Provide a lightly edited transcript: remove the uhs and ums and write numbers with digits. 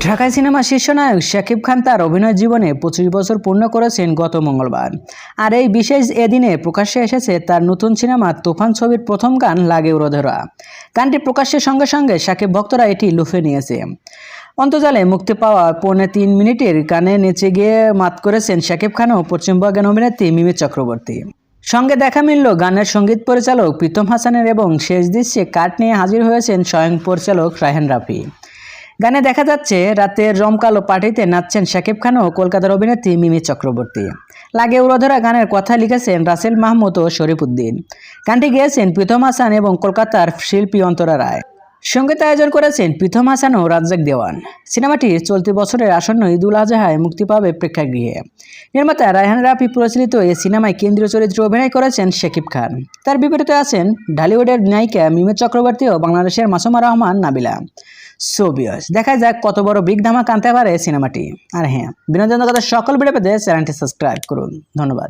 ঢাকায় সিনেমা শীর্ষনায়ক শাকিব খান তার অভিনয় জীবনে 25 বছর পূর্ণ করেছেন গত মঙ্গলবার। আর এই বিশেষ এদিনে প্রকাশ্যে এসেছে তার নতুন সিনেমা তুফান ছবির প্রথম গান লাগে উড়োধরা। গানটি প্রকাশের সঙ্গে সঙ্গে শাকিব ভক্তরা এটি লুফে নিয়েছে। অন্তর্জালে মুক্তি পাওয়া 3.25 মিনিটের গানে নেচে গিয়ে মাত করেছেন শাকিব খান ও পশ্চিমবঙ্গের অভিনেত্রী মিমি চক্রবর্তী। সঙ্গে দেখা মিলল গানের সঙ্গীত পরিচালক প্রীতম হাসানের এবং শেষ দৃশ্যে কাট নিয়ে হাজির হয়েছেন স্বয়ং পরিচালক রায়হান রাফি। গানে দেখা যাচ্ছে রাতের জমকালো পার্টিতে নাচছেন শাকিব খান ও কলকাতার অভিনেত্রী মিমি চক্রবর্তী। লাগে উড়োধরা গানের কথা লিখেছেন রাসেল মাহমুদ ও শরীফ উদ্দিন। গানটি গেয়েছেন প্রীতম হাসান এবং কলকাতার শিল্পী অন্তরা রায়। সঙ্গীত আয়োজন করেছেন প্রীতম হাসান ও রাজ্জাক দেওয়ান। সিনেমাটি চলতি বছরের আসন্ন ঈদুল আজহায় মুক্তি পাবে প্রেক্ষাগৃহে। নির্মাতা রায়হান রাফি পরিচালিত এই সিনেমায় কেন্দ্রীয় চরিত্রে অভিনয় করেছেন শাকিব খান। তার বিপরীতে আছেন ঢালিউডের নায়িকা মিমি চক্রবর্তী ও বাংলাদেশের মাসুমা রহমান নাবিলা। সো ভিউয়ার্স, দেখা যাক কত বড় বিগ ধামাকা আনতে পারে সিনেমাটি। আর হ্যাঁ, বিনোদন জগতের সকল ভিডিও পেতে চ্যানেলটি সাবস্ক্রাইব করুন। ধন্যবাদ।